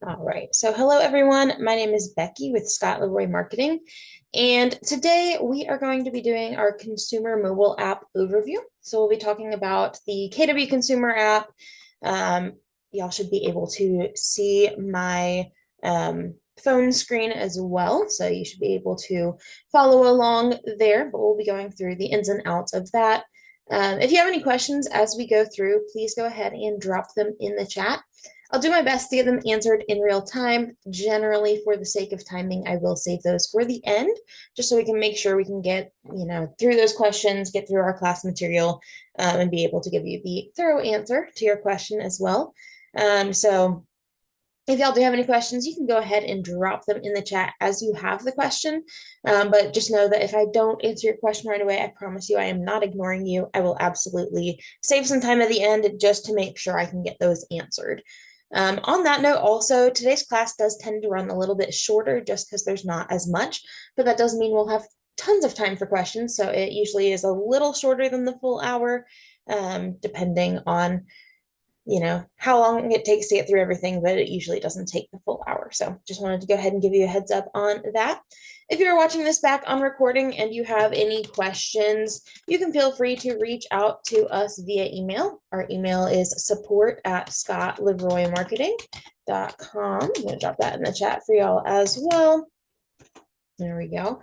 All right. So, hello everyone. My name is Becky with Scott Leroy Marketing, and today we are going to be doing our consumer mobile app overview. So, we'll be talking about the KW consumer app. Um, y'all should be able to see my phone screen as well. So, you should be able to follow along there, but we'll be going through the ins and outs of that. If you have any questions as we go through, please go ahead and drop them in the chat. I'll do my best to get them answered in real time. Generally, for the sake of timing, I will save those for the end, just so we can make sure we can get, through those questions, get through our class material, and be able to give you the thorough answer to your question as well. So if y'all do have any questions, you can go ahead and drop them in the chat as you have the question. But just know that if I don't answer your question right away, I promise you I am not ignoring you. I will absolutely save some time at the end just to make sure I can get those answered. On that note, also, today's class does tend to run a little bit shorter just because there's not as much, but that does mean we'll have tons of time for questions. So it usually is a little shorter than the full hour, depending on how long it takes to get through everything, but it usually doesn't take the full hour. So just wanted to go ahead and give you a heads up on that. If you're watching this back on recording and you have any questions, you can feel free to reach out to us via email. Our email is support@scottleroymarketing.com. I'm going to drop that in the chat for y'all as well. There we go.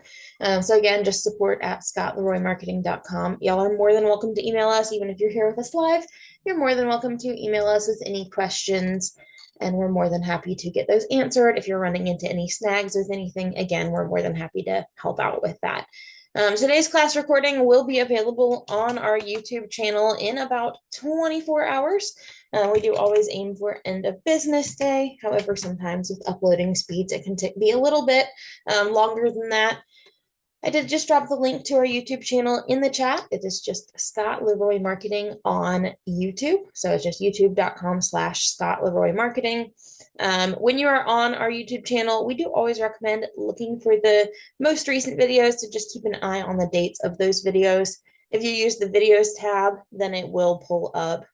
So again, just support@scottleroymarketing.com. Y'all are more than welcome to email us, even if you're here with us live. You're more than welcome to email us with any questions, and we're more than happy to get those answered. If you're running into any snags with anything, again, we're more than happy to help out with that. Today's class recording will be available on our YouTube channel in about 24 hours. We do always aim for end of business day. However, sometimes with uploading speeds, it can be a little bit longer than that. I did just drop the link to our YouTube channel in the chat. It is just Scott Leroy Marketing on YouTube. So it's just youtube.com/Scott Leroy Marketing. When you are on our YouTube channel, we do always recommend looking for the most recent videos to just keep an eye on the dates of those videos. If you use the videos tab, then it will pull up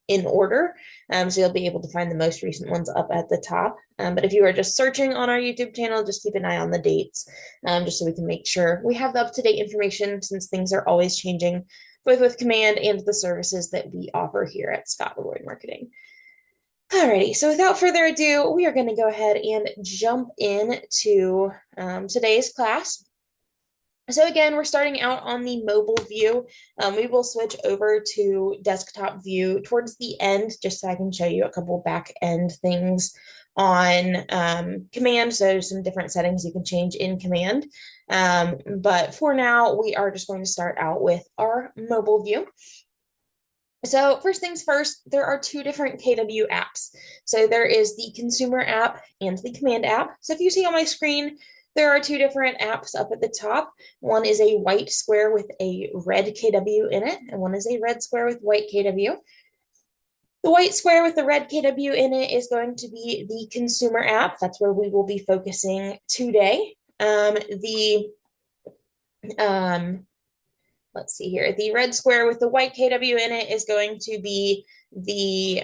in order. So you'll be able to find the most recent ones up at the top. But if you are just searching on our YouTube channel, just keep an eye on the dates, just so we can make sure we have the up-to-date information, since things are always changing, both with Command and the services that we offer here at Scott Leroy Marketing. Alrighty, so without further ado, we are going to go ahead and jump into today's class. So again, we're starting out on the mobile view. We will switch over to desktop view towards the end, just so I can show you a couple back end things on Command. So some different settings you can change in Command. But for now, we are just going to start out with our mobile view. So first things first, there are two different KW apps. So there is the consumer app and the Command app. So if you see on my screen, there are two different apps up at the top. One is a white square with a red KW in it, and one is a red square with white KW. The white square with the red KW in it is going to be the consumer app. That's where we will be focusing today. Let's see here. The red square with the white KW in it is going to be the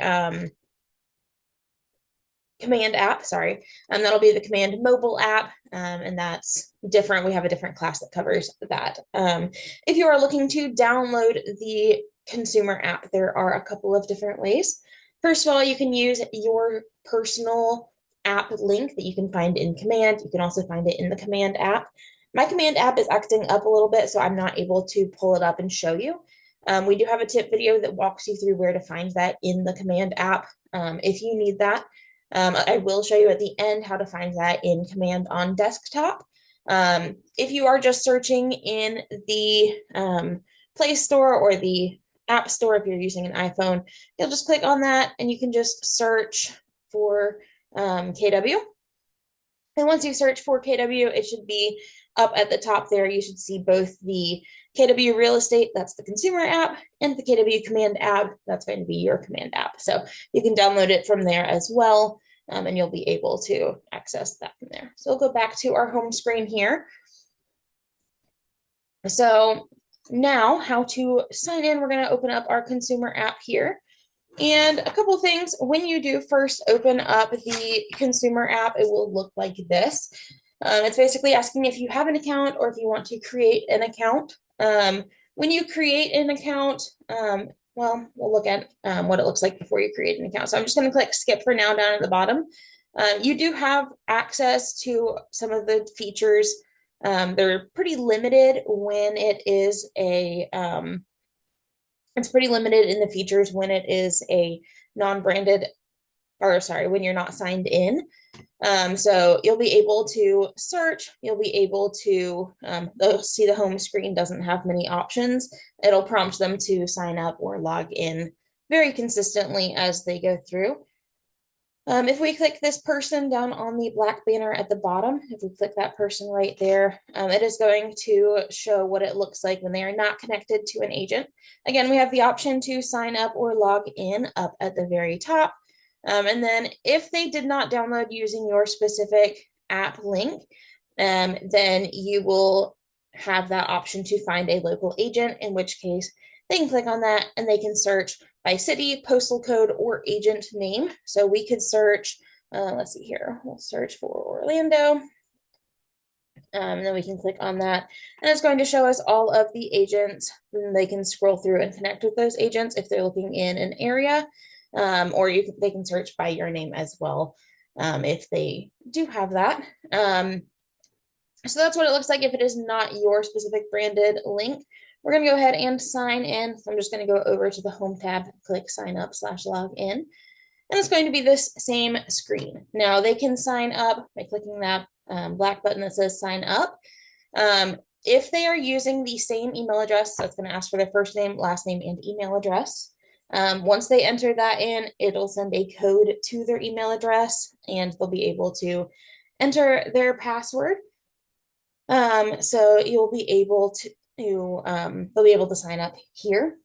Command app, sorry. That'll be the Command mobile app, and that's different. We have a different class that covers that. If you are looking to download the consumer app, there are a couple of different ways. First of all, you can use your personal app link that you can find in Command. You can also find it in the Command app. My Command app is acting up a little bit, so I'm not able to pull it up and show you. We do have a tip video that walks you through where to find that in the Command app if you need that. I will show you at the end how to find that in Command on desktop. If you are just searching in the Play Store or the App Store, if you're using an iPhone, you'll just click on that and you can just search for KW. And once you search for KW, it should be up at the top there. You should see both the KW Real Estate, that's the consumer app, and the KW Command app, that's going to be your Command app. So you can download it from there as well, and you'll be able to access that from there. So we'll go back to our home screen here. So now how to sign in, we're going to open up our consumer app here. And a couple things, when you do first open up the consumer app, it will look like this. It's basically asking if you have an account or if you want to create an account. When you create an account, well, we'll look at what it looks like before you create an account. So I'm just going to click skip for now down at the bottom. You do have access to some of the features. They're pretty limited when it is it's pretty limited in the features when it is a non-branded, or sorry, when you're not signed in. So you'll be able to search, you'll be able to see the home screen doesn't have many options. It'll prompt them to sign up or log in very consistently as they go through. If we click this person down on the black banner at the bottom, if we click that person right there, it is going to show what it looks like when they are not connected to an agent. Again, we have the option to sign up or log in up at the very top. And then if they did not download using your specific app link, then you will have that option to find a local agent, in which case they can click on that and they can search by city, postal code, or agent name. So we could search, let's see here, we'll search for Orlando. And then we can click on that and it's going to show us all of the agents, and they can scroll through and connect with those agents if they're looking in an area, or they can search by your name as well if they do have that. So that's what it looks like if it is not your specific branded link. We're going to go ahead and sign in. So I'm just going to go over to the home tab, click sign up / log in. And it's going to be this same screen. Now they can sign up by clicking that black button that says sign up. If they are using the same email address, so it's going to ask for their first name, last name, and email address. Once they enter that in, it'll send a code to their email address and they'll be able to enter their password. So you'll be able to they'll be able to sign up here.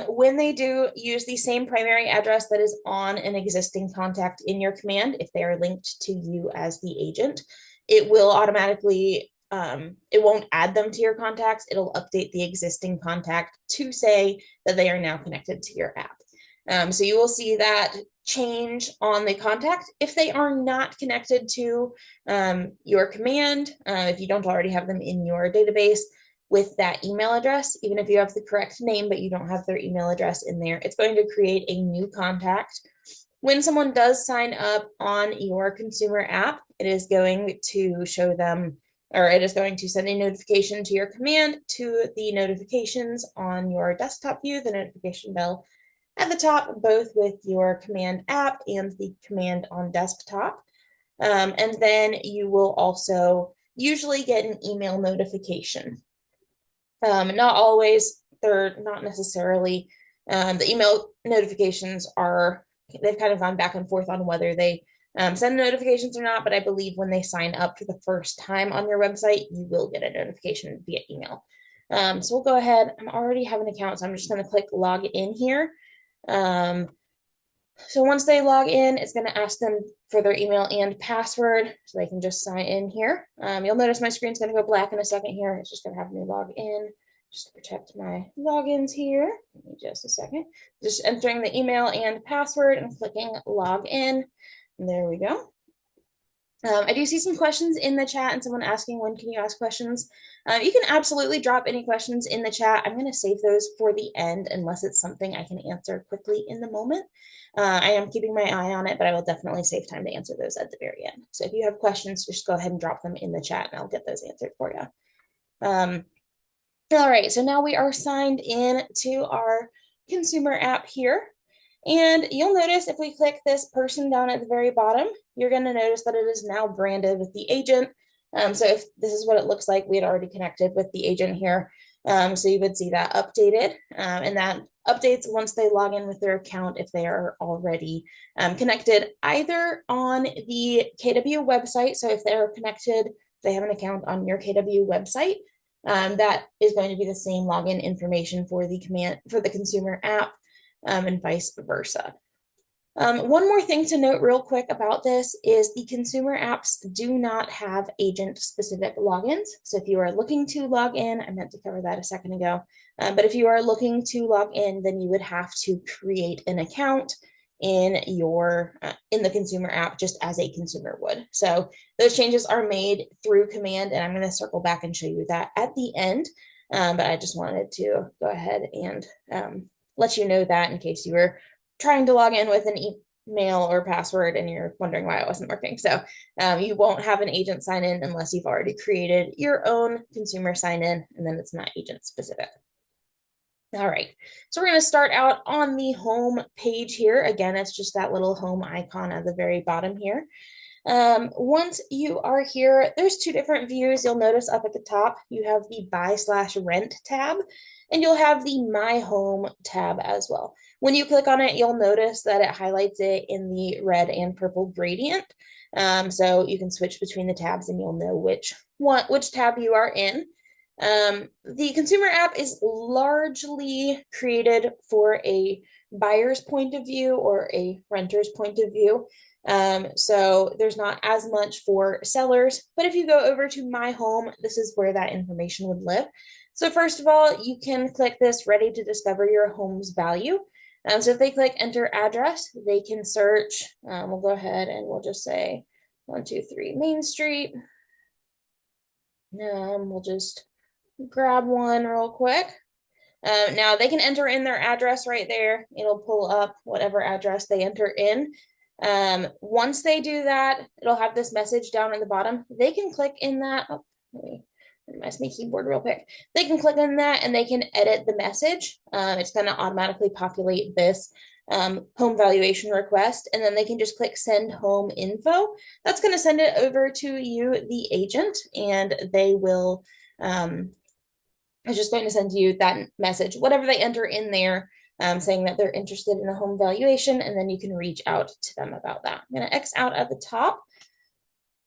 When they do use the same primary address that is on an existing contact in your command, if they are linked to you as the agent, it will automatically, it won't add them to your contacts. It'll update the existing contact to say that they are now connected to your app. So you will see that change on the contact if they are not connected to your command, if you don't already have them in your database with that email address. Even if you have the correct name but you don't have their email address in there, it's going to create a new contact. When someone does sign up on your consumer app, it is going to show them, or it is going to send a notification to your command to the notifications on your desktop view, the notification bell at the top, both with your command app and the command on desktop. And then you will also usually get an email notification. Not always, they're not necessarily, the email notifications are, they've kind of gone back and forth on whether they send notifications or not, but I believe when they sign up for the first time on your website, you will get a notification via email. So we'll go ahead, I already have an account, so I'm just gonna click log in here. So once they log in, it's going to ask them for their email and password, so they can just sign in here. You'll notice my screen's going to go black in a second here. It's just going to have me log in just to protect my logins here. Give me just a second. Just entering the email and password and clicking log in. And there we go. I do see some questions in the chat and someone asking, when can you ask questions? You can absolutely drop any questions in the chat. I'm going to save those for the end unless it's something I can answer quickly in the moment. I am keeping my eye on it, but I will definitely save time to answer those at the very end. So if you have questions, just go ahead and drop them in the chat and I'll get those answered for you. All right, so now we are signed in to our consumer app here. And you'll notice if we click this person down at the very bottom, you're going to notice that it is now branded with the agent. So if this is what it looks like, we had already connected with the agent here. So you would see that updated, and that updates once they log in with their account if they are already connected either on the KW website. So if they're connected, they have an account on your KW website, that is going to be the same login information for the consumer app, and vice versa. One more thing to note real quick about this is the consumer apps do not have agent-specific logins. So if you are looking to log in, I meant to cover that a second ago, but if you are looking to log in, then you would have to create an account in the consumer app just as a consumer would. So those changes are made through command, and I'm going to circle back and show you that at the end. But I just wanted to go ahead and let you know that in case you were trying to log in with an email or password and you're wondering why it wasn't working. So you won't have an agent sign in unless you've already created your own consumer sign in, and then it's not agent specific. All right, so we're going to start out on the home page here. Again, it's just that little home icon at the very bottom here. Once you are here, there's two different views. You'll notice up at the top, you have the buy/rent tab, and you'll have the My Home tab as well. When you click on it, you'll notice that it highlights it in the red and purple gradient. So you can switch between the tabs and you'll know which tab you are in. The consumer app is largely created for a buyer's point of view or a renter's point of view. So there's not as much for sellers, but if you go over to My Home, this is where that information would live. So first of all, you can click this ready to discover your home's value. So if they click enter address, they can search. We'll go ahead and we'll just say 123 Main Street. We'll just grab one real quick. Now they can enter in their address right there. It'll pull up whatever address they enter in. Once they do that, it'll have this message down at the bottom. They can click in that. Oh, let me mess my keyboard real quick. They can click on that and they can edit the message. It's going to automatically populate this home valuation request, and then they can just click send home info. That's going to send it over to you, the agent, and they will it's just going to send you that message, whatever they enter in there, saying that they're interested in a home valuation, and then you can reach out to them about that. I'm going to X out at the top.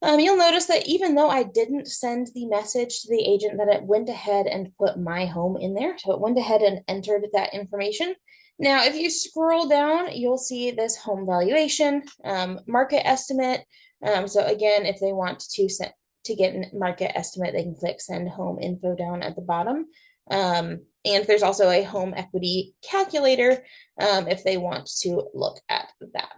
You'll notice that even though I didn't send the message to the agent, that it went ahead and put My Home in there. So it went ahead and entered that information. Now, if you scroll down, you'll see this home valuation, market estimate. So again, if they want to get a market estimate, they can click send home info down at the bottom. And there's also a home equity calculator if they want to look at that.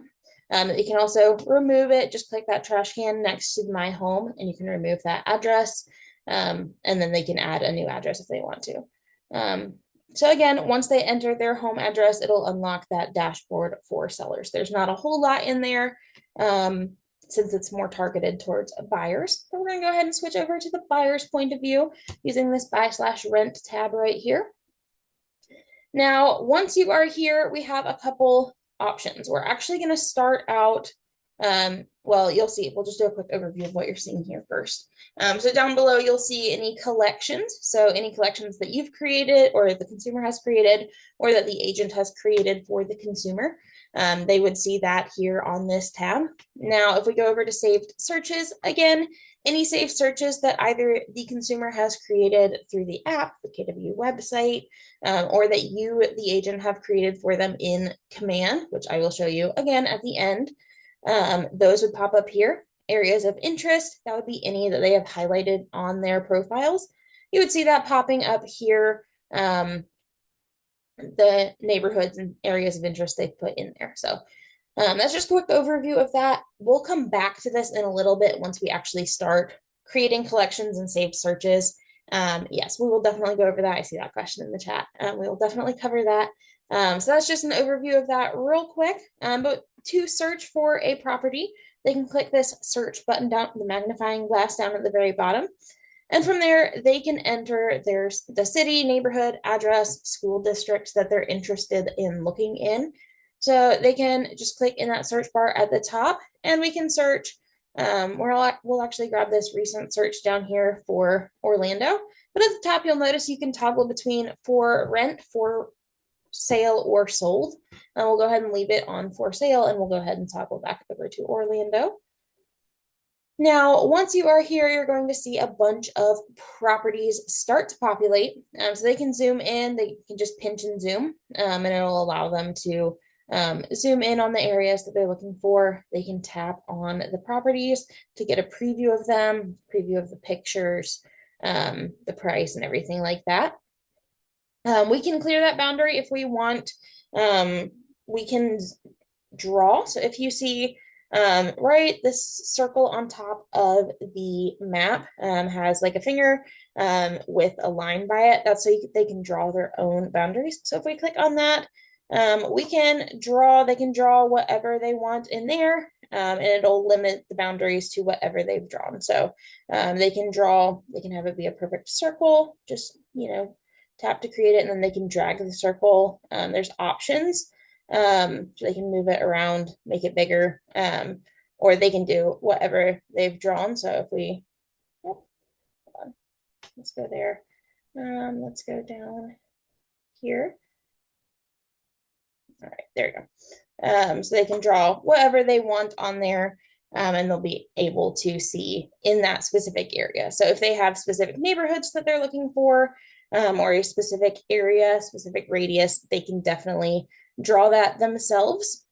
You can also remove it. Just click that trash can next to My Home and you can remove that address. And then they can add a new address if they want to. So again, once they enter their home address, it'll unlock that dashboard for sellers. There's not a whole lot in there since it's more targeted towards buyers. So we're going to go ahead and switch over to the buyer's point of view using this buy/rent tab right here. Now, once you are here, we have a couple options. We're actually going to start out, well, you'll see, we'll just do a quick overview of what you're seeing here first. So down below, you'll see any collections. So any collections that you've created or the consumer has created or that the agent has created for the consumer. They would see that here on this tab. Now, if we go over to saved searches, again, any saved searches that either the consumer has created through the app, the KW website, or that you, the agent, have created for them in command, which I will show you again at the end, those would pop up here. Areas of interest, that would be any that they have highlighted on their profiles. You would see that popping up here, the neighborhoods and areas of interest they've put in there. So that's just a quick overview of that. We'll come back to this in a little bit once we actually start creating collections and saved searches. Yes, we will definitely go over that. I see that question in the chat. We will definitely cover that. So that's just an overview of that real quick. But to search for a property, they can click this search button down, the magnifying glass down at the very bottom. And from there, they can enter the city, neighborhood, address, school districts that they're interested in looking in. So they can just click in that search bar at the top and we can search. We'll actually grab this recent search down here for Orlando. But at the top, you'll notice you can toggle between for rent, for sale, or sold. And we'll go ahead and leave it on for sale and we'll go ahead and toggle back over to Orlando. Now, once you are here, you're going to see a bunch of properties start to populate. So they can zoom in, they can just pinch and zoom, and it'll allow them to zoom in on the areas that they're looking for. They can tap on the properties to get a preview of them, preview of the pictures, the price and everything like that. We can clear that boundary if we want. We can draw. So if you see right, this circle on top of the map has like a finger with a line by it. That's so they can draw their own boundaries. So if we click on that, we can draw, they can draw whatever they want in there, and it'll limit the boundaries to whatever they've drawn. So they can draw, they can have it be a perfect circle, just, tap to create it, and then they can drag the circle. There's options. So they can move it around, make it bigger, or they can do whatever they've drawn. So if we, let's go there. Let's go down here. All right, there you go. So they can draw whatever they want on there, and they'll be able to see in that specific area. So if they have specific neighborhoods that they're looking for, or a specific area, specific radius, they can definitely draw that themselves.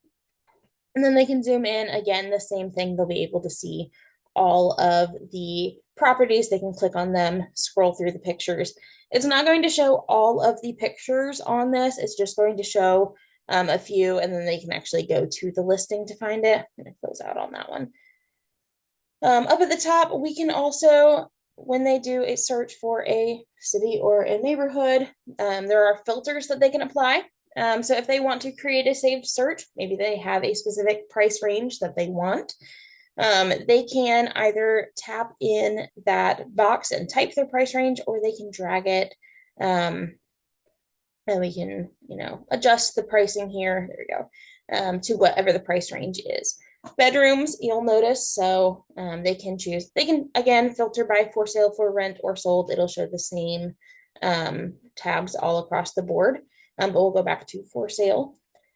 And then they can zoom in. Again, the same thing. They'll be able to see all of the properties. They can click on them, scroll through the pictures. It's not going to show all of the pictures on this. It's just going to show a few, and then they can actually go to the listing to find it. I'm going to close out on that one. Up at the top, we can also, when they do a search for a city or a neighborhood, there are filters that they can apply. So if they want to create a saved search, maybe they have a specific price range that they want, they can either tap in that box and type their price range, or they can drag it, and we can, adjust the pricing here. There we go, to whatever the price range is. Bedrooms, you'll notice, so they can choose, they can, again, filter by for sale, for rent, or sold. It'll show the same tabs all across the board. But we'll go back to for sale.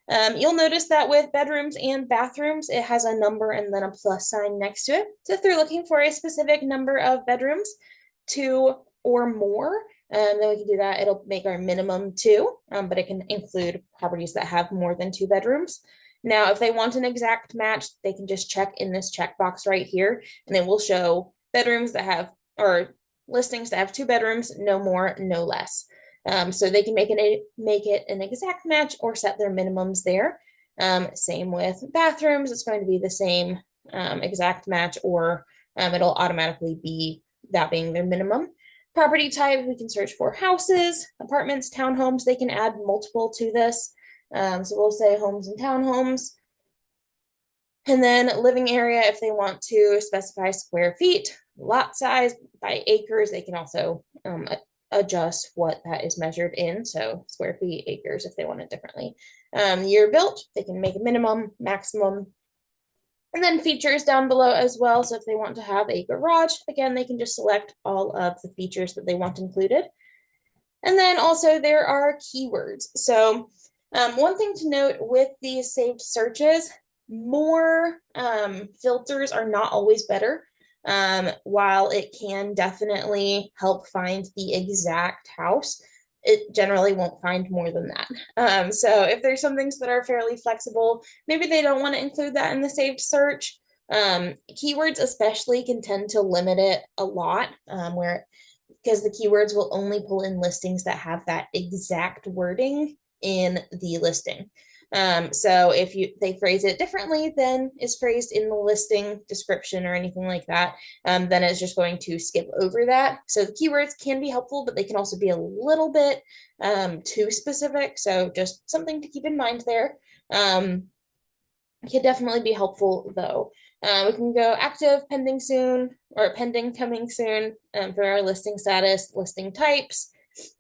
You'll notice that with bedrooms and bathrooms, it has a number and then a plus sign next to it. So if they're looking for a specific number of bedrooms, 2 or more, then we can do that. It'll make our minimum 2, but it can include properties that have more than 2 bedrooms. Now, if they want an exact match, they can just check in this checkbox right here, and it will show bedrooms that have, or listings that have 2 bedrooms, no more, no less. So they can make it an exact match or set their minimums there. Same with bathrooms. It's going to be the same exact match, or it'll automatically be that being their minimum. Property type, we can search for houses, apartments, townhomes. They can add multiple to this. So we'll say homes and townhomes. And then living area, if they want to specify square feet, lot size by acres, they can also adjust what that is measured in. So square feet, acres, if they want it differently. Year built, they can make a minimum, maximum. And then features down below as well. So if they want to have a garage, again, they can just select all of the features that they want included. And then also there are keywords. So one thing to note with these saved searches, more filters are not always better. While it can definitely help find the exact house, it generally won't find more than that. So if there's some things that are fairly flexible, maybe they don't want to include that in the saved search. Keywords especially can tend to limit it a lot, because the keywords will only pull in listings that have that exact wording in the listing. So if they phrase it differently than is phrased in the listing description or anything like that, then it's just going to skip over that. So the keywords can be helpful, but they can also be a little bit too specific. So just something to keep in mind there. Can definitely be helpful though. We can go active, pending soon, or pending, coming soon, for our listing status, listing types.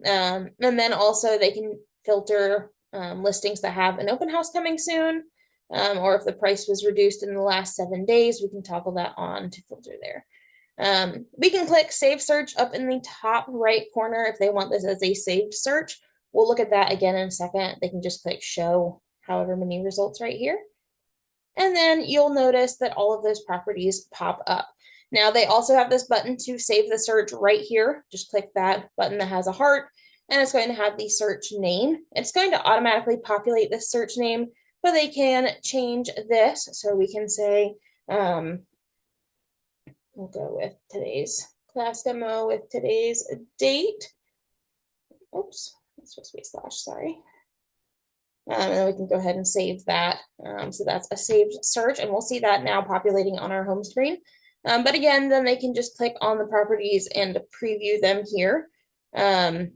And then also they can filter listings that have an open house coming soon, or if the price was reduced in the last 7 days, we can toggle that on to filter there. We can click save search up in the top right corner if they want this as a saved search. We'll look at that again in a second. They can just click show however many results right here. And then you'll notice that all of those properties pop up. Now they also have this button to save the search right here. Just click that button that has a heart, and it's going to have the search name. It's going to automatically populate this search name but they can change this. So we can say, we'll go with today's class demo with today's date. Oops, it's supposed to be a slash, sorry. And then we can go ahead and save that. So that's a saved search, and we'll see that now populating on our home screen. But again, then they can just click on the properties and preview them here. I'm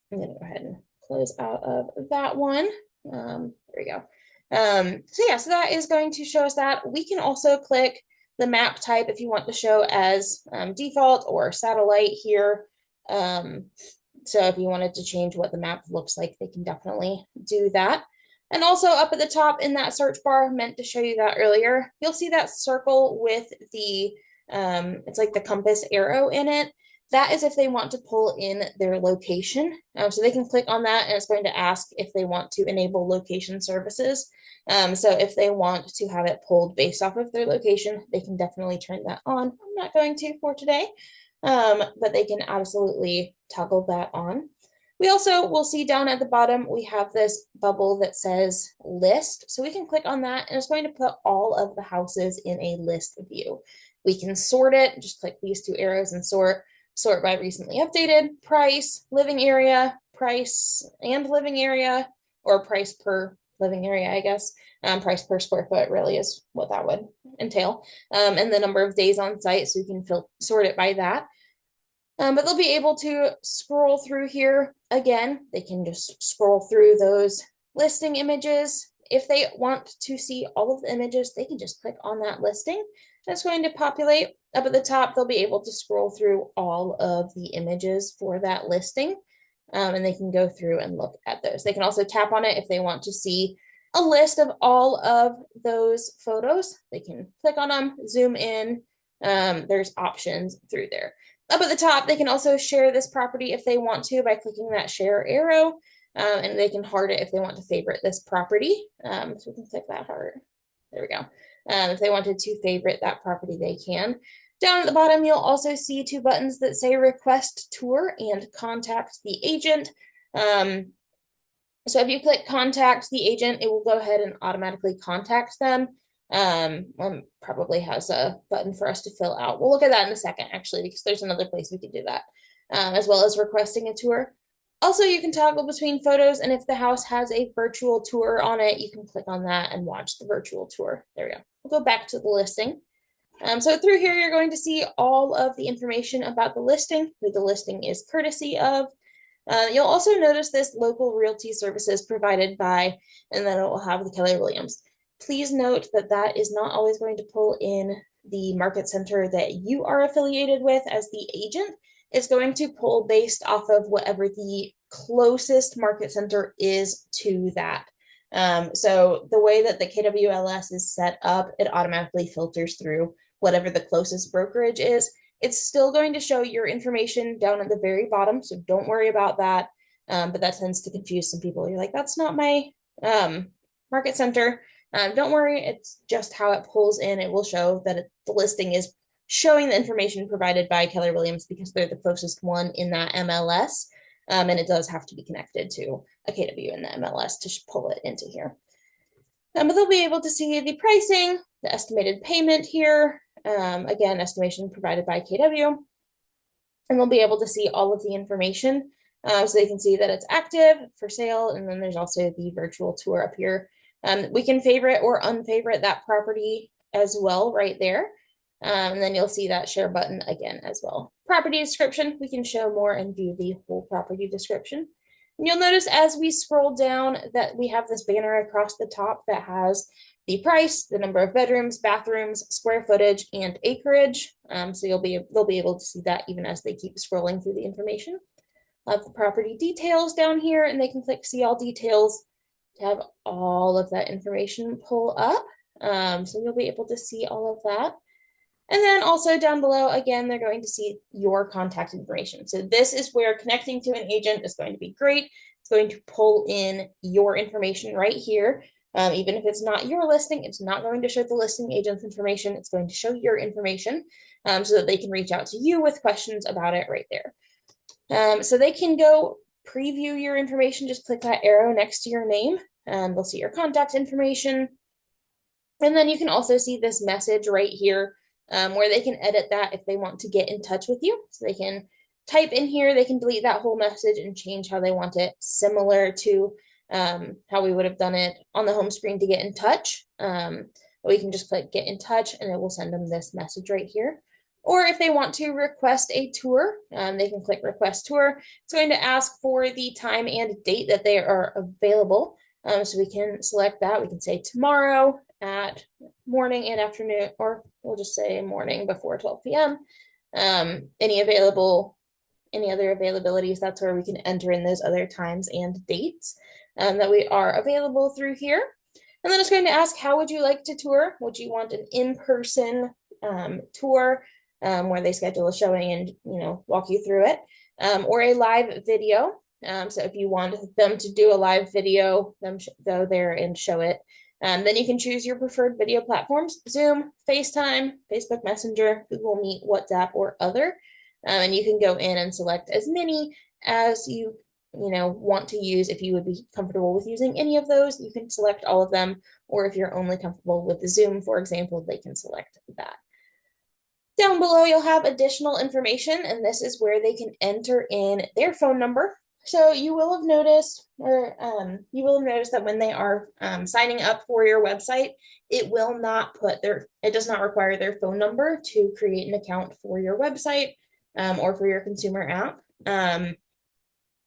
going to go ahead and close out of that one. There we go. So yeah, so that is going to show us that. We can also click the map type if you want to show as default or satellite here. So if you wanted to change what the map looks like, they can definitely do that. And also up at the top in that search bar, meant to show you that earlier, you'll see that circle with the, it's like the compass arrow in it. That is if they want to pull in their location. So they can click on that and it's going to ask if they want to enable location services. So if they want to have it pulled based off of their location, they can definitely turn that on. I'm not going to for today. But they can absolutely toggle that on. We also will see down at the bottom, we have this bubble that says list. So we can click on that and it's going to put all of the houses in a list view. We can sort it, just click these two arrows and sort by recently updated, price, living area, price and living area, or price per living area, I guess. Price per square foot really is what that would entail. And the number of days on site, so you can sort it by that. But they'll be able to scroll through here. Again, they can just scroll through those listing images. If they want to see all of the images, they can just click on that listing. That's going to populate. Up at the top, they'll be able to scroll through all of the images for that listing. And they can go through and look at those. They can also tap on it if they want to see a list of all of those photos. They can click on them, zoom in. There's options through there. Up at the top, they can also share this property if they want to by clicking that share arrow, and they can heart it if they want to favorite this property. So we can click that heart. There we go. If they wanted to favorite that property, they can. Down at the bottom, you'll also see two buttons that say request tour and contact the agent. So if you click contact the agent, it will go ahead and automatically contact them. Probably has a button for us to fill out. We'll look at that in a second, actually, because there's another place we can do that, as well as requesting a tour. Also, you can toggle between photos, and if the house has a virtual tour on it, you can click on that and watch the virtual tour. There we go. We'll go back to the listing. So through here, you're going to see all of the information about the listing, who the listing is courtesy of. You'll also notice this local realty services provided by, and then it will have the Keller Williams. Please note that that is not always going to pull in the market center that you are affiliated with as the agent. It's going to pull based off of whatever the closest market center is to that. So the way that the KWLS is set up, it automatically filters through whatever the closest brokerage is. It's still going to show your information down at the very bottom, so don't worry about that. But that tends to confuse some people. You're like, that's not my market center. Don't worry, it's just how it pulls in. It will show that the listing is showing the information provided by Keller Williams because they're the closest one in that MLS. And it does have to be connected to a KW in the MLS to pull it into here. But they'll be able to see the pricing, the estimated payment here. Again, estimation provided by KW. And they'll be able to see all of the information. So they can see that it's active for sale. And then there's also the virtual tour up here. We can favorite or unfavorite that property as well right there. And then you'll see that share button again as well. Property description, we can show more and view the whole property description. And you'll notice as we scroll down that we have this banner across the top that has the price, the number of bedrooms, bathrooms, square footage, and acreage. So they'll be able to see that even as they keep scrolling through the information. Of the property details down here, and they can click see all details to have all of that information pull up. So you'll be able to see all of that. And then also down below, again, they're going to see your contact information. So this is where connecting to an agent is going to be great. It's going to pull in your information right here. Even if it's not your listing, it's not going to show the listing agent's information. It's going to show your information so that they can reach out to you with questions about it right there. So they can go preview your information. Just click that arrow next to your name. They'll see your contact information. And then you can also see this message right here where they can edit that if they want to get in touch with you. So they can type in here, they can delete that whole message and change how they want it, similar to how we would have done it on the home screen to get in touch. We can just click get in touch and it will send them this message right here. Or if they want to request a tour, they can click request tour. It's going to ask for the time and date that they are available. So we can select that. We can say tomorrow at morning and afternoon, or we'll just say morning before 12 p.m. Any other availabilities, that's where we can enter in those other times and dates that we are available through here. And then it's going to ask, how would you like to tour? Would you want an in-person tour where they schedule a showing and walk you through it, or a live video? So if you want them to do a live video, them go there and show it. Then you can choose your preferred video platforms: Zoom, FaceTime, Facebook Messenger, Google Meet, WhatsApp, or other. And you can go in and select as many as you want to use. If you would be comfortable with using any of those, you can select all of them. Or if you're only comfortable with the Zoom, for example, they can select that. Down below, you'll have additional information, and this is where they can enter in their phone number. So you will have noticed, that when they are signing up for your website, it does not require their phone number to create an account for your website or for your consumer app.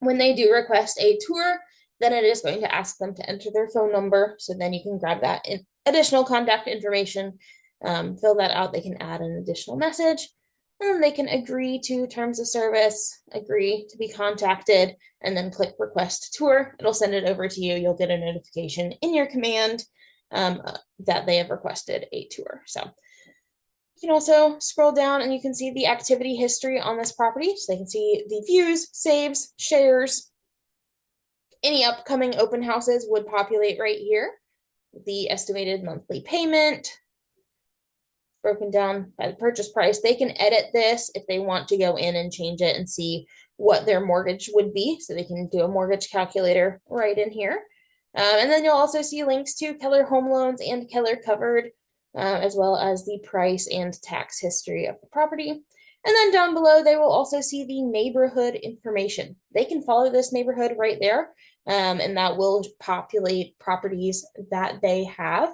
When they do request a tour, then it is going to ask them to enter their phone number. So then you can grab that additional contact information, fill that out. They can add an additional message, and they can agree to terms of service, agree to be contacted, and then click request tour. It'll send it over to you. You'll get a notification in your command that they have requested a tour. So you can also scroll down and you can see the activity history on this property. So they can see the views, saves, shares. Any upcoming open houses would populate right here. The estimated monthly payment, broken down by the purchase price. They can edit this if they want to go in and change it and see what their mortgage would be. So they can do a mortgage calculator right in here. And then you'll also see links to Keller Home Loans and Keller Covered, as well as the price and tax history of the property. And then down below, they will also see the neighborhood information. They can follow this neighborhood right there, and that will populate properties that they have.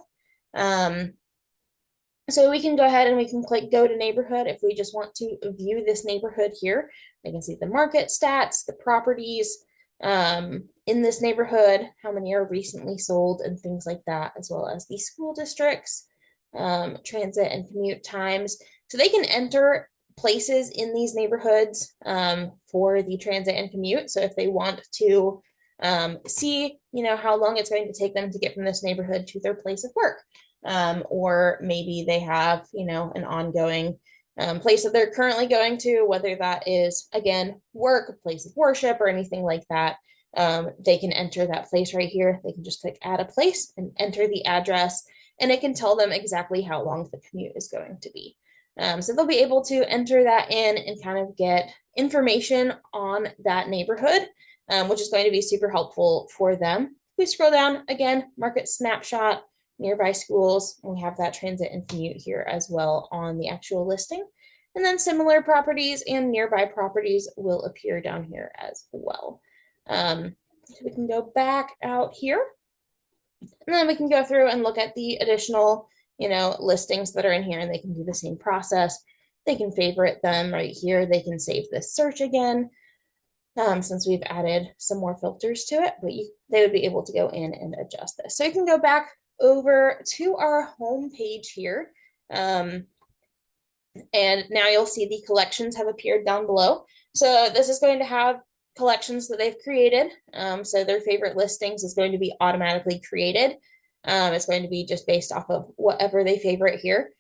So we can go ahead and we can click go to neighborhood if we just want to view this neighborhood here. They can see the market stats, the properties in this neighborhood, how many are recently sold, and things like that, as well as the school districts, transit and commute times. So they can enter places in these neighborhoods for the transit and commute. So if they want to see, how long it's going to take them to get from this neighborhood to their place of work. Or maybe they have, an ongoing place that they're currently going to, whether that is, again, work, a place of worship, or anything like that. They can enter that place right here. They can just click add a place and enter the address, and it can tell them exactly how long the commute is going to be. So they'll be able to enter that in and kind of get information on that neighborhood, which is going to be super helpful for them. If we scroll down again, market snapshot, nearby schools, and we have that transit and commute here as well on the actual listing. And then similar properties and nearby properties will appear down here as well. So we can go back out here, and then we can go through and look at the additional, listings that are in here, and they can do the same process. They can favorite them right here. They can save this search again, since we've added some more filters to it, but they would be able to go in and adjust this. So you can go back over to our home page here. And now you'll see the collections have appeared down below. So this is going to have collections that they've created. So their favorite listings is going to be automatically created. It's going to be just based off of whatever they favorite here.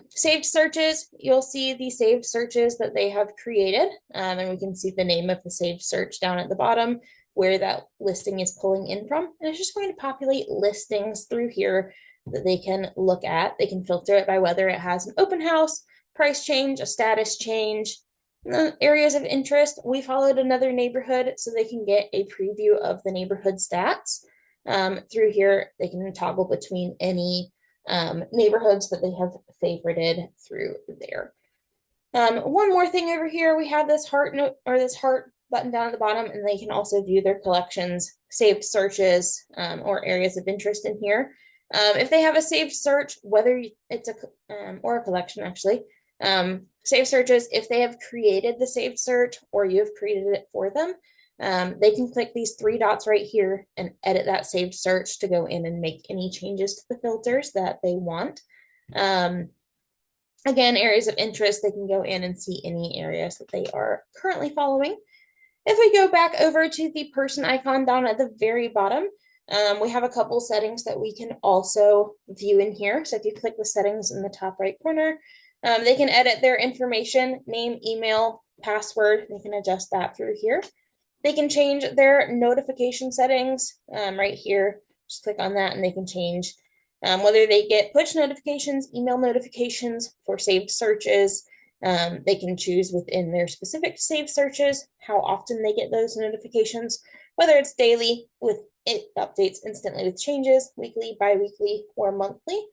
Saved searches, you'll see the saved searches that they have created. And we can see the name of the saved search down at the bottom, where that listing is pulling in from. And it's just going to populate listings through here that they can look at. They can filter it by whether it has an open house, price change, a status change, areas of interest. We followed another neighborhood so they can get a preview of the neighborhood stats. through here, they can toggle between any neighborhoods that they have favorited through there. One more thing over here, we have this heart note or this heart button down at the bottom, and they can also view their collections, saved searches, or areas of interest in here. If they have a saved search, whether it's or a collection actually, saved searches, if they have created the saved search or you have created it for them, they can click these three dots right here and edit that saved search to go in and make any changes to the filters that they want. Again, areas of interest, they can go in and see any areas that they are currently following. If we go back over to the person icon down at the very bottom, we have a couple settings that we can also view in here. So if you click the settings in the top right corner, they can edit their information, name, email, password. They can adjust that through here. They can change their notification settings right here. Just click on that and they can change whether they get push notifications, email notifications for saved searches. They can choose within their specific saved searches how often they get those notifications, whether it's daily with it updates instantly with changes, weekly, bi-weekly, or monthly.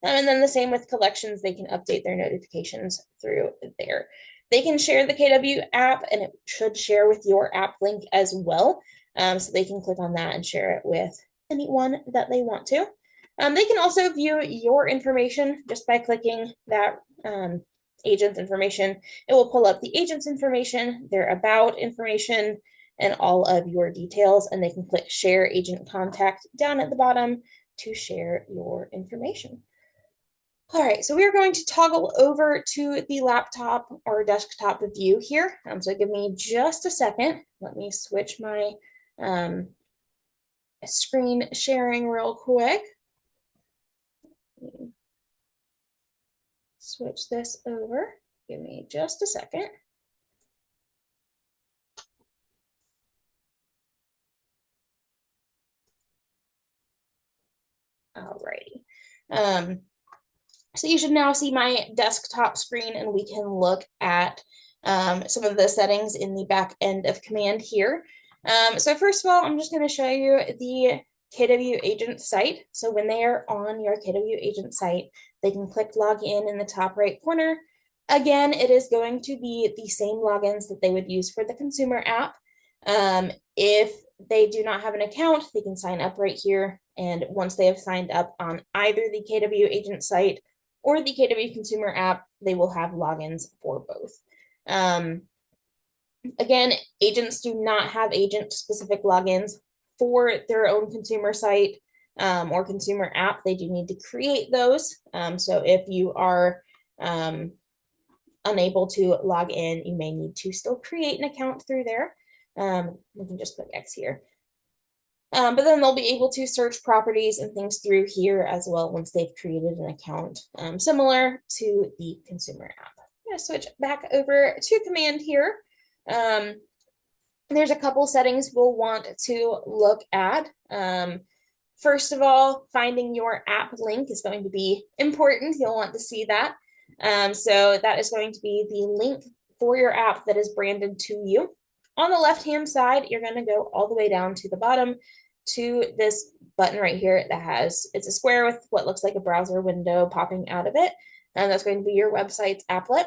And then the same with collections, they can update their notifications through there. They can share the KW app and it should share with your app link as well. So they can click on that and share it with anyone that they want to. They can also view your information just by clicking that agent's information. It will pull up the agent's information, their about information, and all of your details, and they can click share agent contact down at the bottom to share your information. All right, so we're going to toggle over to the laptop or desktop view here. So give me just a second. Let me switch my screen sharing real quick. Switch this over. Give me just a second. Alrighty. So you should now see my desktop screen and we can look at some of the settings in the back end of command here. So first of all, I'm just going to show you the KW agent site. So when they are on your KW agent site, they can click log in the top right corner. Again, it is going to be the same logins that they would use for the consumer app. If they do not have an account, they can sign up right here. And once they have signed up on either the KW agent site or the KW consumer app, they will have logins for both. Again, agents do not have agent-specific logins for their own consumer site or consumer app. They do need to create those. So if you are unable to log in, you may need to still create an account through there. We can just click X here. But then they'll be able to search properties and things through here as well once they've created an account, similar to the consumer app. I'm going to switch back over to command here. There's a couple settings we'll want to look at. First of all, finding your app link is going to be important. You'll want to see that. So that is going to be the link for your app that is branded to you. On the left-hand side, you're going to go all the way down to the bottom to this button right here that has, it's a square with what looks like a browser window popping out of it. And that's going to be your website's applet.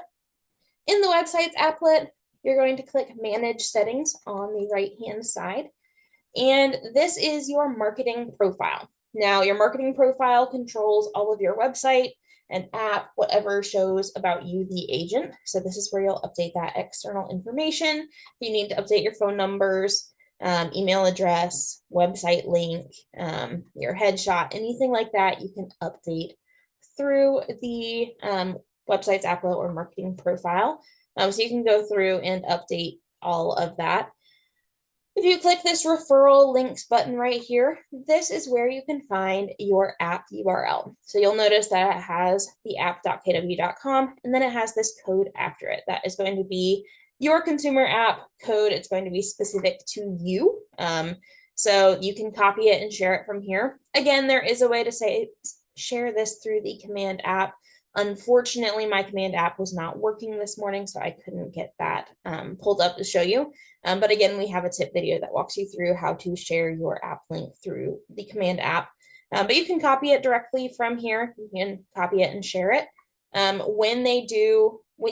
In the website's applet, you're going to click Manage Settings on the right-hand side. And this is your marketing profile. Now, your marketing profile controls all of your website and app, whatever shows about you, the agent. So this is where you'll update that external information. If you need to update your phone numbers, email address, website link, your headshot, anything like that, you can update through the website's applet or marketing profile. So you can go through and update all of that. If you click this referral links button right here, this is where you can find your app URL. So you'll notice that it has the app.kw.com and then it has this code after it. That is going to be your consumer app code. It's going to be specific to you. So you can copy it and share it from here. Again, there is a way to say share this through the command app, Unfortunately, my command app was not working this morning, so I couldn't get that pulled up to show you. But again, we have a tip video that walks you through how to share your app link through the command app. But you can copy it directly from here. You can copy it and share it. When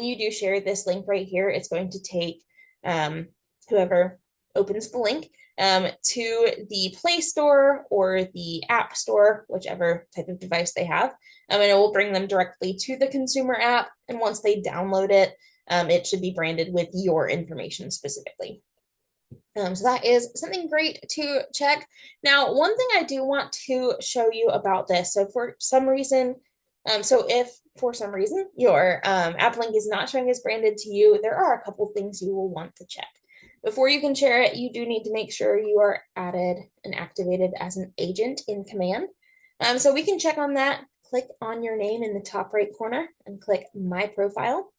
you do share this link right here, it's going to take whoever opens the link to the Play Store or the App Store, whichever type of device they have. And it will bring them directly to the consumer app. And once they download it, it should be branded with your information specifically. So that is something great to check. Now, one thing I do want to show you about this. So for some reason, if for some reason your app link is not showing as branded to you, there are a couple things you will want to check. Before you can share it, you do need to make sure you are added and activated as an agent in Command. So we can check on that. Click on your name in the top right corner and click My Profile.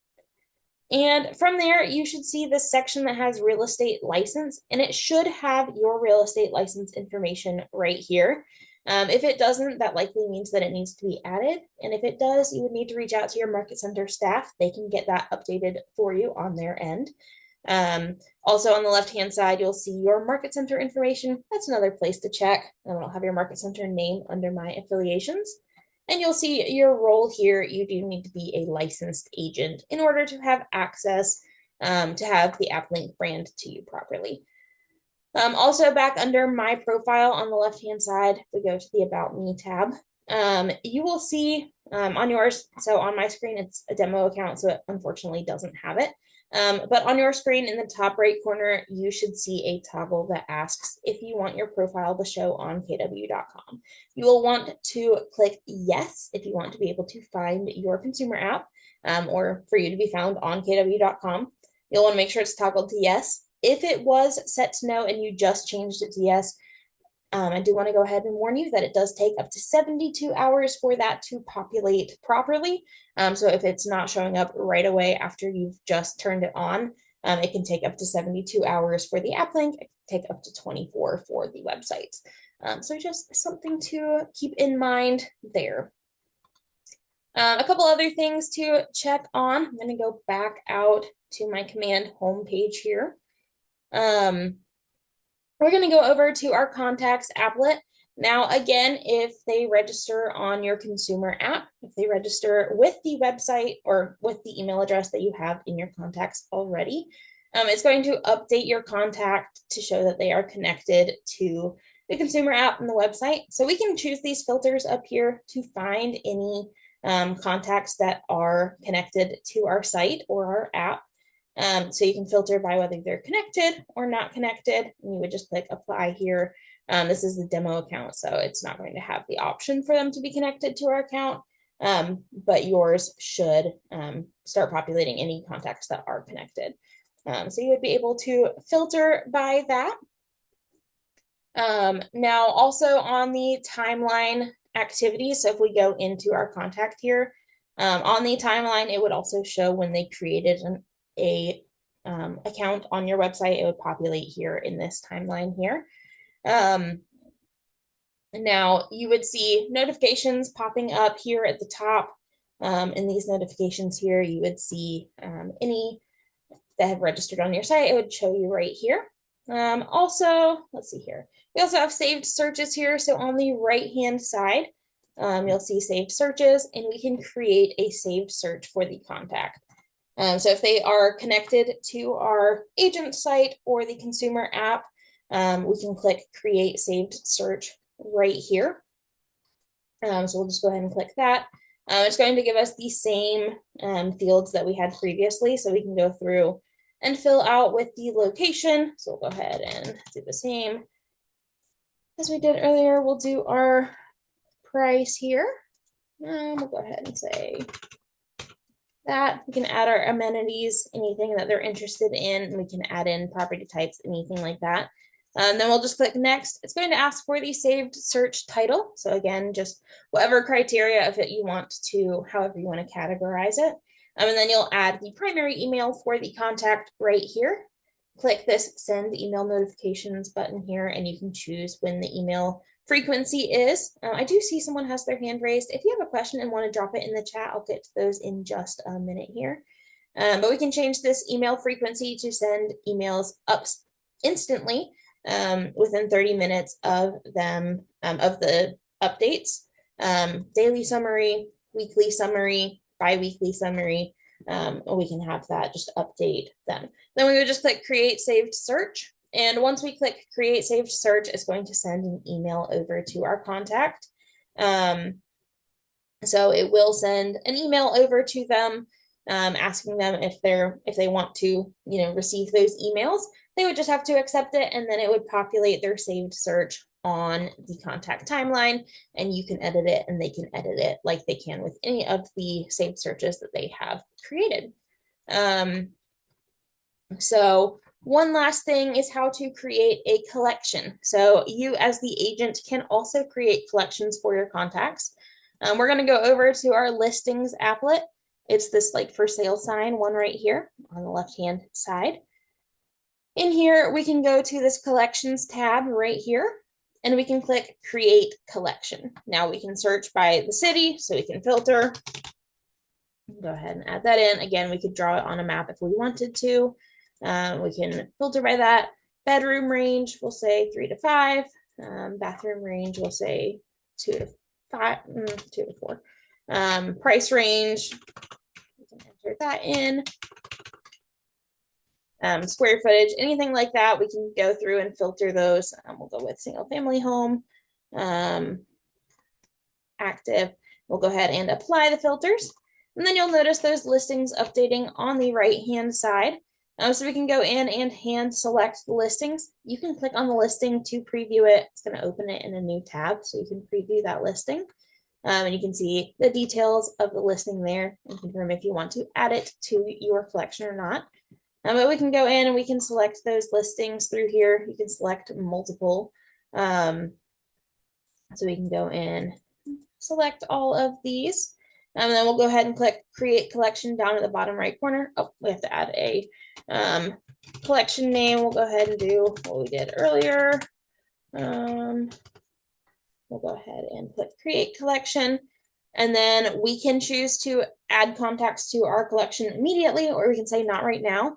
And from there, you should see this section that has real estate license, and it should have your real estate license information right here. If it doesn't, that likely means that it needs to be added. And if it does, you would need to reach out to your Market Center staff. They can get that updated for you on their end. Also on the left-hand side, you'll see your Market Center information. That's another place to check. And it'll have your Market Center name under My Affiliations. And you'll see your role here. You do need to be a licensed agent in order to have access to have the app link brand to you properly. Also back under My Profile on the left-hand side, if we go to the About Me tab, you will see on yours, so on my screen, it's a demo account, so it unfortunately doesn't have it. But on your screen in the top right corner, you should see a toggle that asks if you want your profile to show on kw.com. You will want to click yes if you want to be able to find your consumer app or for you to be found on kw.com. You'll want to make sure it's toggled to yes. If it was set to no and you just changed it to yes, I do want to go ahead and warn you that it does take up to 72 hours for that to populate properly. So if it's not showing up right away after you've just turned it on, it can take up to 72 hours for the app link. It can take up to 24 for the website. So just something to keep in mind there. A couple other things to check on. I'm going to go back out to my command homepage here. We're going to go over to our contacts applet. Now, again, if they register on your consumer app, if they register with the website or with the email address that you have in your contacts already, it's going to update your contact to show that they are connected to the consumer app and the website. So we can choose these filters up here to find any contacts that are connected to our site or our app. So you can filter by whether they're connected or not connected, and you would just click apply here. This is the demo account, so it's not going to have the option for them to be connected to our account, but yours should start populating any contacts that are connected. So you would be able to filter by that. Now also on the timeline activity, so if we go into our contact here, on the timeline, it would also show when they created a account on your website. It would populate here in this timeline here. Now you would see notifications popping up here at the top. In these notifications here, you would see any that have registered on your site. It would show you right here. Also, let's see here. We also have saved searches here. So on the right-hand side, you'll see saved searches, and we can create a saved search for the contact. So if they are connected to our agent site or the consumer app, we can click create saved search right here. So we'll just go ahead and click that. It's going to give us the same fields that we had previously. So we can go through and fill out with the location. So we'll go ahead and do the same as we did earlier. We'll do our price here. We'll go ahead and say that. We can add our amenities, anything that they're interested in. We can add in property types, anything like that. And then we'll just click next. It's going to ask for the saved search title. So again, just whatever criteria of it you want to, however you want to categorize it. And then you'll add the primary email for the contact right here. Click this send email notifications button here, and you can choose when the email frequency is. I do see someone has their hand raised. If you have a question and want to drop it in the chat, I'll get to those in just a minute here. But we can change this email frequency to send emails up instantly within 30 minutes of them, of the updates. Daily summary, weekly summary, bi-weekly summary. We can have that just update them. Then we would just click create saved search. And once we click create saved search, it's going to send an email over to our contact. So it will send an email over to them, asking them if they want to, receive those emails. They would just have to accept it, and then it would populate their saved search on the contact timeline, and you can edit it and they can edit it like they can with any of the saved searches that they have created. So one last thing is how to create a collection. So you as the agent can also create collections for your contacts. We're going to go over to our listings applet. It's this like for sale sign one right here on the left hand side. In here, we can go to this collections tab right here, and we can click create collection. Now we can search by the city, so we can filter. Go ahead and add that in. Again, we could draw it on a map if we wanted to. We can filter by that. Bedroom range, we'll say 3 to 5. Bathroom range, we'll say 2 to 5, 2 to 4. Price range, we can enter that in. Square footage, anything like that, we can go through and filter those. We'll go with single family home, active. We'll go ahead and apply the filters. And then you'll notice those listings updating on the right-hand side. So we can go in and hand select the listings. You can click on the listing to preview it. It's going to open it in a new tab, so you can preview that listing. And you can see the details of the listing there and confirm if you want to add it to your collection or not. But we can go in and we can select those listings through here. You can select multiple. So we can go in, select all of these. And then we'll go ahead and click create collection down at the bottom right corner. Oh, we have to add a collection name. We'll go ahead and do what we did earlier. We'll go ahead and click create collection. And then we can choose to add contacts to our collection immediately, or we can say not right now.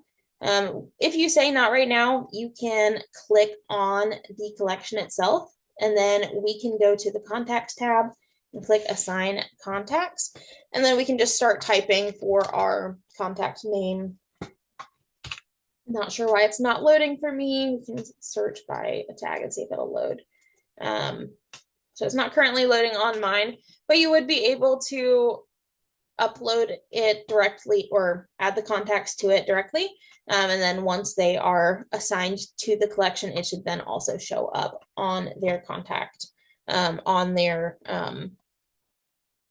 If you say not right now, you can click on the collection itself, and then we can go to the contacts tab and click assign contacts. And then we can just start typing for our contact name. Not sure why it's not loading for me. We can search by a tag and see if it'll load. So it's not currently loading on mine, but you would be able to upload it directly or add the contacts to it directly. And then once they are assigned to the collection, it should then also show up on their contact, on their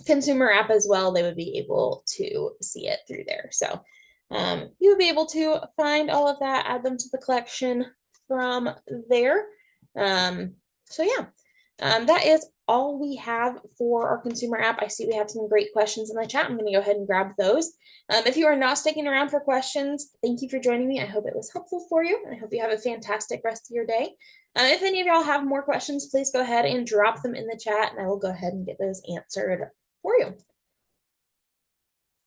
consumer app as well. They would be able to see it through there. So you would be able to find all of that, add them to the collection from there. So yeah, that is all we have for our consumer app. I see we have some great questions in the chat. I'm going to go ahead and grab those. If you are not sticking around for questions, thank you for joining me. I hope it was helpful for you. I hope you have a fantastic rest of your day. If any of y'all have more questions, please go ahead and drop them in the chat, and I will go ahead and get those answered for you.